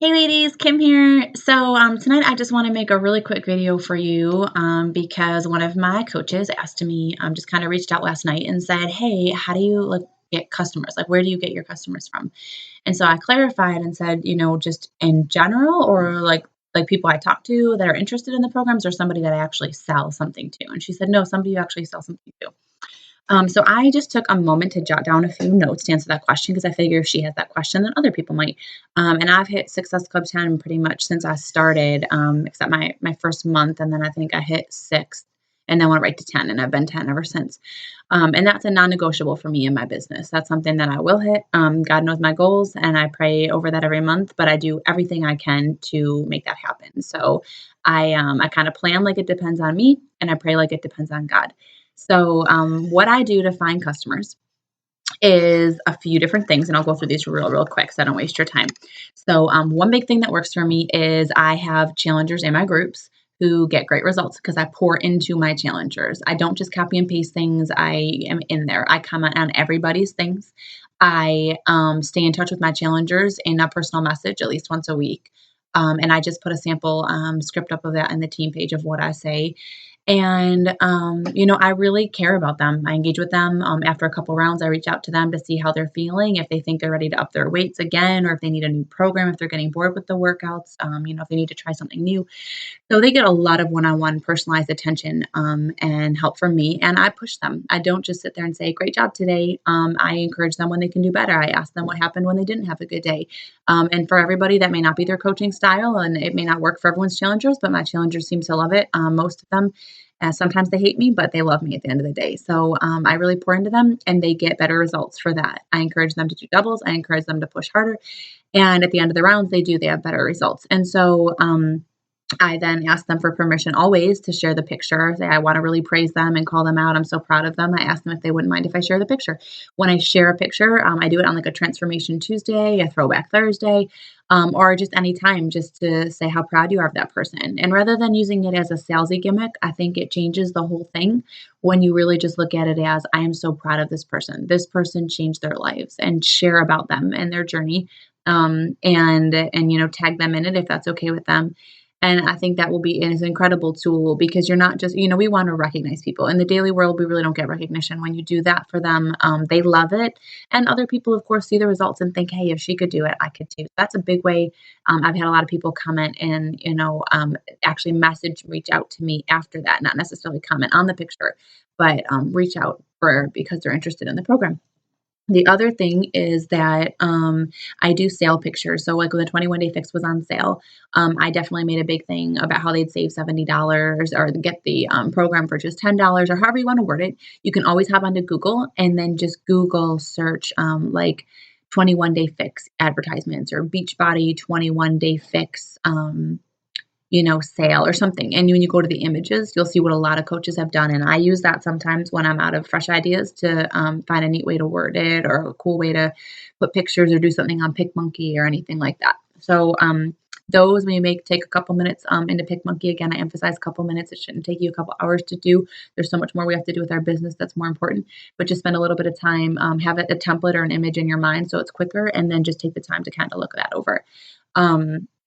Hey ladies, Kim here. Tonight I just want to make a really quick video for you because one of my coaches asked me, just kind of reached out last night and said, "Hey, how do you get customers? Like, where do you get your customers from?" And so I clarified and said, just in general, or like people I talk to that are interested in the programs, or somebody that I actually sell something to. And she said, "No, somebody you actually sell something to." So I just took a moment to jot down a few notes to answer that question because I figure if she has that question, then other people might. And I've hit Success Club 10 pretty much since I started, except my first month, and then I think I hit 6 and then went right to 10, and I've been 10 ever since. And that's a non-negotiable for me in my business. That's something that I will hit. God knows my goals, and I pray over that every month, but I do everything I can to make that happen. So I kind of plan like it depends on me, and I pray like it depends on God. What I do to find customers is a few different things, and I'll go through these real quick so I don't waste your time. One big thing that works for me is I have challengers in my groups who get great results because I pour into my challengers. I don't just copy and paste things. I am in there. I comment on everybody's things. I stay in touch with my challengers in a personal message at least once a week. And I just put a sample script up of that in the team page of what I say. And, I really care about them. I engage with them. After a couple rounds, I reach out to them to see how they're feeling, if they think they're ready to up their weights again, or if they need a new program, if they're getting bored with the workouts, if they need to try something new. So they get a lot of one-on-one personalized attention and help from me, and I push them. I don't just sit there and say, "Great job today." I encourage them when they can do better. I ask them what happened when they didn't have a good day. And for everybody, that may not be their coaching style, and it may not work for everyone's challengers, but my challengers seem to love it. Most of them. Sometimes they hate me, but they love me at the end of the day. I really pour into them, and they get better results for that. I encourage them to do doubles. I encourage them to push harder. And at the end of the rounds, they have better results. I then ask them for permission always to share the picture. Say I want to really praise them and call them out. I'm so proud of them. I ask them if they wouldn't mind if I share the picture. When I share a picture, I do it on like a Transformation Tuesday, a Throwback Thursday, or just any time just to say how proud you are of that person. And rather than using it as a salesy gimmick, I think it changes the whole thing when you really just look at it as I am so proud of this person. This person changed their lives, and share about them and their journey. Tag them in it if that's okay with them. And I think that will be an incredible tool because you're not just, we want to recognize people. In the daily world, we really don't get recognition. When you do that for them, they love it. And other people, of course, see the results and think, hey, if she could do it, I could too. That's a big way. I've had a lot of people comment and, actually reach out to me after that, not necessarily comment on the picture, but reach out because they're interested in the program. The other thing is that I do sale pictures. So like when the 21 Day Fix was on sale, I definitely made a big thing about how they'd save $70 or get the program for just $10 or however you want to word it. You can always hop onto Google and then just Google search like 21 Day Fix advertisements or Beachbody 21 Day Fix sale or something. And when you go to the images, you'll see what a lot of coaches have done. And I use that sometimes when I'm out of fresh ideas to find a neat way to word it or a cool way to put pictures or do something on PicMonkey or anything like that. Those, when you take a couple minutes into PicMonkey, again, I emphasize a couple minutes. It shouldn't take you a couple hours to do. There's so much more we have to do with our business that's more important. But just spend a little bit of time, have a template or an image in your mind so it's quicker, and then just take the time to kind of look that over.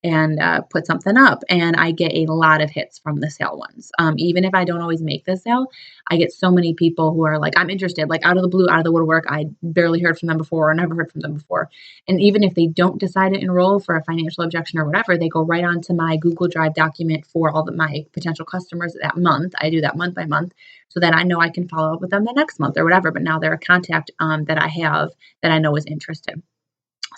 And put something up. And I get a lot of hits from the sale ones. Even if I don't always make the sale, I get so many people who are like, I'm interested, like out of the blue, out of the woodwork. I barely heard from them before or never heard from them before. And even if they don't decide to enroll for a financial objection or whatever, they go right onto my Google Drive document for all of my potential customers that month. I do that month by month so that I know I can follow up with them the next month or whatever. But now they're a contact that I have that I know is interested.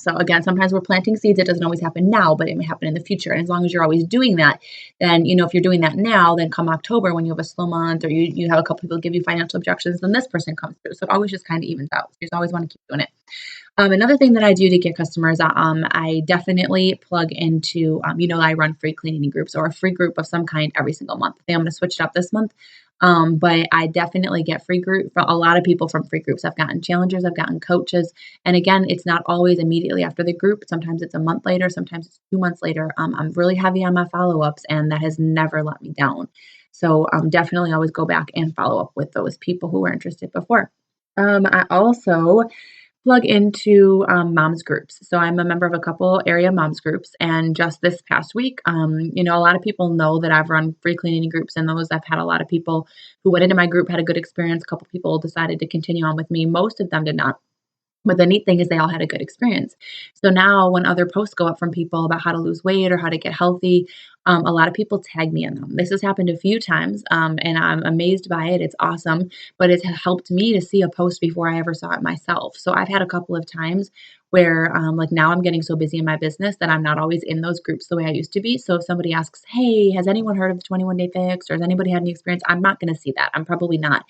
So again, sometimes we're planting seeds. It doesn't always happen now, but it may happen in the future. And as long as you're always doing that, then, if you're doing that now, then come October when you have a slow month or you have a couple people give you financial objections, then this person comes through. So it always just kind of evens out. So you just always want to keep doing it. Another thing that I do to get customers, I definitely plug into, I run free cleaning groups or a free group of some kind every single month. I think I'm going to switch it up this month. But I definitely get free group from a lot of people from free groups. I've gotten challengers, I've gotten coaches. And again, it's not always immediately after the group. Sometimes it's a month later, sometimes it's 2 months later. I'm really heavy on my follow-ups, and that has never let me down. So definitely always go back and follow up with those people who were interested before. I also plug into moms groups. So I'm a member of a couple area moms groups, and just this past week, a lot of people know that I've run free cleaning groups, and those I've had a lot of people who went into my group had a good experience. A couple people decided to continue on with me. Most of them did not. But the neat thing is they all had a good experience. So now when other posts go up from people about how to lose weight or how to get healthy, a lot of people tag me in them. This has happened a few times, and I'm amazed by it. It's awesome, but it's helped me to see a post before I ever saw it myself. So I've had a couple of times where, like now I'm getting so busy in my business that I'm not always in those groups the way I used to be. So if somebody asks, "Hey, has anyone heard of the 21 Day Fix, or has anybody had any experience?" I'm not going to see that. I'm probably not.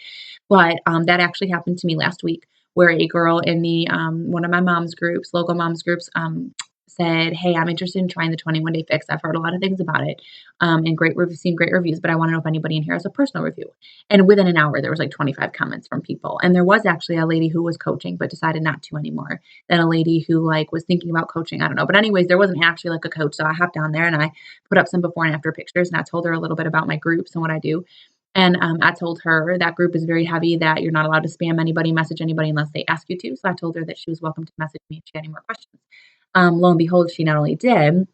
But that actually happened to me last week, where a girl in the one of my mom's groups, local moms groups, said, "Hey, I'm interested in trying the 21 Day Fix. I've heard a lot of things about it, and seen great reviews, but I want to know if anybody in here has a personal review." And within an hour, there was like 25 comments from people, and there was actually a lady who was coaching but decided not to anymore. Then a lady who like was thinking about coaching. I don't know, but anyways, there wasn't actually like a coach, so I hopped down there and I put up some before and after pictures, and I told her a little bit about my groups and what I do. And I told her that group is very heavy, that you're not allowed to spam anybody, message anybody unless they ask you to. So I told her that she was welcome to message me if she had any more questions. Lo and behold, she not only did,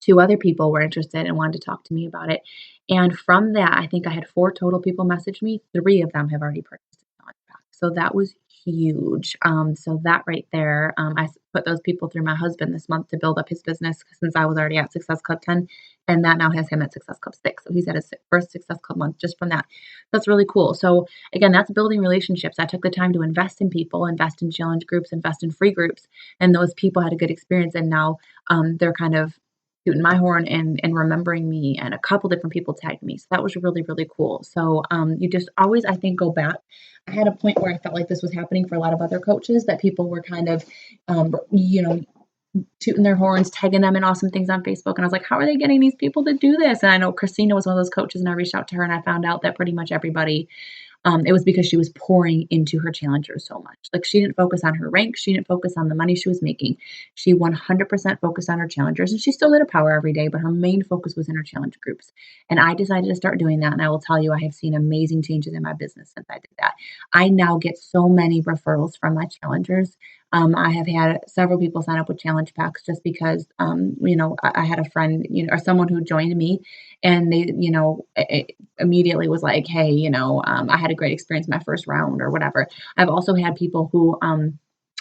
two other people were interested and wanted to talk to me about it. And from that, I think I had four total people message me. Three of them have already purchased a challenge pack. So that was huge. So that right there, put those people through my husband this month to build up his business since I was already at Success Club 10. And that now has him at Success Club 6. So he's at his first Success Club month just from that. That's really cool. So again, that's building relationships. I took the time to invest in people, invest in challenge groups, invest in free groups. And those people had a good experience. And now they're kind of tooting my horn and remembering me, and a couple different people tagged me. So that was really, really cool. So you just always, I think, go back. I had a point where I felt like this was happening for a lot of other coaches, that people were kind of, tooting their horns, tagging them in awesome things on Facebook. And I was like, how are they getting these people to do this? And I know Christina was one of those coaches, and I reached out to her and I found out that pretty much everybody, it was because she was pouring into her challengers so much. Like she didn't focus on her rank. She didn't focus on the money she was making. She 100% focused on her challengers, and she still did a power every day, but her main focus was in her challenge groups. And I decided to start doing that. And I will tell you, I have seen amazing changes in my business since I did that. I now get so many referrals from my challengers. I have had several people sign up with challenge packs just because, I had a friend, or someone who joined me, and they, immediately was like, "Hey, I had a great experience my first round," or whatever. I've also had people who,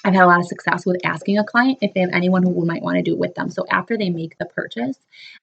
I've had a lot of success with asking a client if they have anyone who might want to do it with them. So after they make the purchase,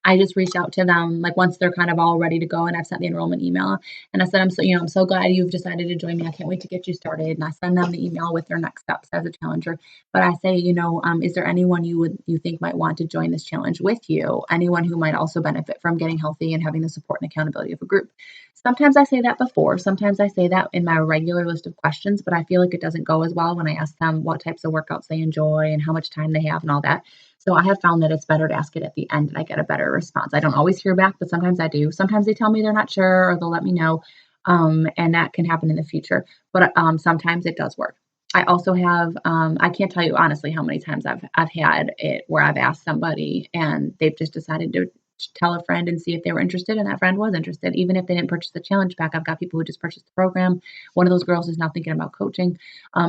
I just reach out to them, like once they're kind of all ready to go, and I've sent the enrollment email, and I said, I'm so glad you've decided to join me. I can't wait to get you started. And I send them the email with their next steps as a challenger. But I say, is there anyone you think might want to join this challenge with you? Anyone who might also benefit from getting healthy and having the support and accountability of a group? Sometimes I say that before, sometimes I say that in my regular list of questions, but I feel like it doesn't go as well when I ask them what types of workouts they enjoy and how much time they have and all that. So I have found that it's better to ask it at the end, and I get a better response. I don't always hear back, but sometimes I do. Sometimes they tell me they're not sure, or they'll let me know, and that can happen in the future. But sometimes it does work. I also have, I can't tell you honestly how many times I've had it where I've asked somebody and they've just decided to tell a friend and see if they were interested, and that friend was interested. Even if they didn't purchase the challenge pack, I've got people who just purchased the program. One of those girls is now thinking about coaching.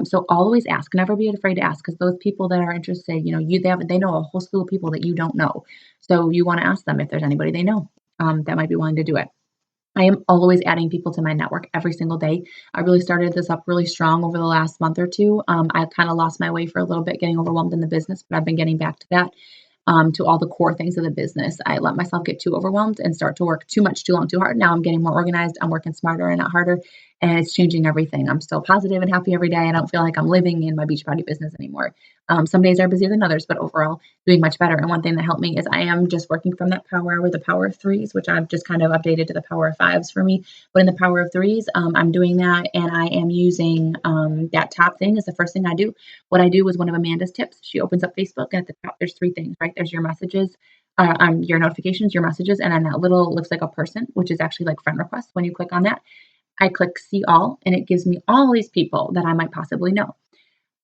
So always ask. Never be afraid to ask, because those people that are interested, they know a whole slew of people that you don't know. So you want to ask them if there's anybody they know that might be willing to do it. I am always adding people to my network every single day. I really started this up really strong over the last month or two. I kind of lost my way for a little bit, getting overwhelmed in the business, but I've been getting back to that, to all the core things of the business. I let myself get too overwhelmed and start to work too much, too long, too hard. Now I'm getting more organized. I'm working smarter and not harder, and it's changing everything. I'm still positive and happy every day. I don't feel like I'm living in my Beachbody business anymore. Some days are busier than others, but overall doing much better. And one thing that helped me is I am just working from that power hour, the power of threes, which I've just kind of updated to the power of fives for me. But in the power of threes, I'm doing that, and I am using that top thing is the first thing I do. What I do is one of Amanda's tips. She opens up Facebook, and at the top, there's three things, right? There's your messages, your notifications, your messages, and then that little looks like a person, which is actually like friend requests. When you click on that, I click see all, and it gives me all these people that I might possibly know.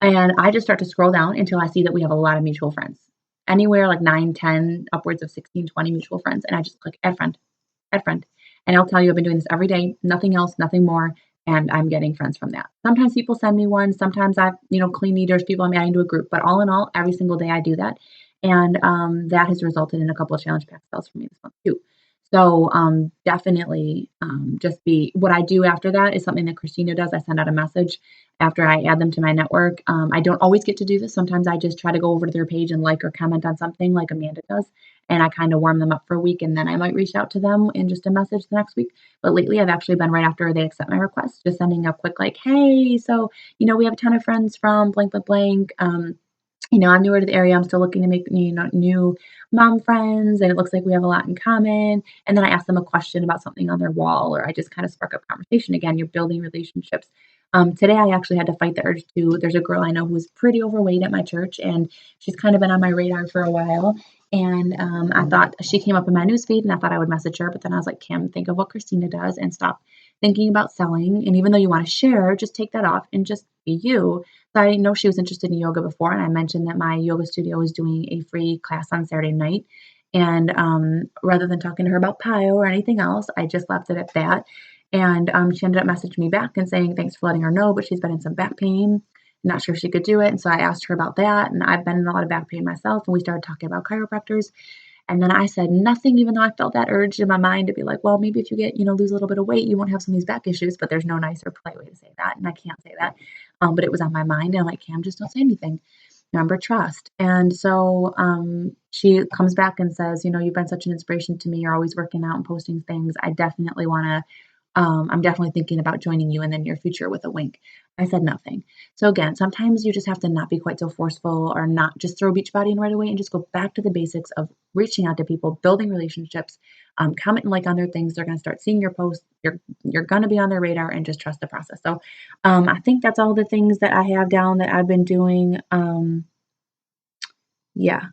And I just start to scroll down until I see that we have a lot of mutual friends, anywhere like 9, 10, upwards of 16, 20 mutual friends. And I just click add friend, add friend. And I'll tell you, I've been doing this every day, nothing else, nothing more. and I'm getting friends from that. Sometimes people send me one, sometimes I've, clean eaters, people I'm adding to a group, but all in all, every single day I do that. And that has resulted in a couple of challenge pack sales for me this month too. So definitely just be what I do after that is something that Christina does. I send out a message after I add them to my network. I don't always get to do this. Sometimes I just try to go over to their page and like or comment on something like Amanda does. And I kind of warm them up for a week and then I might reach out to them in just a message the next week. But lately I've actually been right after they accept my request, just sending a quick like, hey, so, we have a ton of friends from blank, blank, blank. I'm newer to the area. I'm still looking to make new mom friends, and it looks like we have a lot in common. And then I ask them a question about something on their wall, or I just kind of spark up conversation again. You're building relationships. Today, I actually had to fight the urge to. There's a girl I know who's pretty overweight at my church, and she's kind of been on my radar for a while. And I thought she came up in my newsfeed, and I thought I would message her. But then I was like, Kim, think of what Christina does, and stop thinking about selling. And even though you want to share, just take that off and just be you. So I know she was interested in yoga before, and I mentioned that my yoga studio was doing a free class on Saturday night. And rather than talking to her about PIO or anything else, I just left it at that. And she ended up messaging me back and saying thanks for letting her know, but she's been in some back pain. Not sure if she could do it. And so I asked her about that. And I've been in a lot of back pain myself. And we started talking about chiropractors. And then I said nothing, even though I felt that urge in my mind to be like, well, maybe if you get, lose a little bit of weight, you won't have some of these back issues. But there's no nicer, polite way to say that. And I can't say that. But it was on my mind. And I'm like, Cam, just don't say anything. Remember, trust. And so she comes back and says, you've been such an inspiration to me. You're always working out and posting things. I definitely want to I'm definitely thinking about joining you in the near future with a wink. I said nothing. So again, sometimes you just have to not be quite so forceful or not just throw Beachbody in right away and just go back to the basics of reaching out to people, building relationships, comment and like on their things. They're going to start seeing your posts. You're going to be on their radar and just trust the process. So I think that's all the things that I have down that I've been doing. Yeah.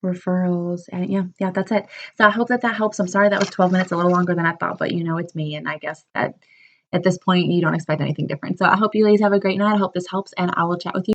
Referrals and yeah, that's it. So I hope that helps. I'm sorry that was 12 minutes, a little longer than I thought, but it's me, and I guess that at this point you don't expect anything different. So I hope you ladies have a great night. I hope this helps, and I will chat with you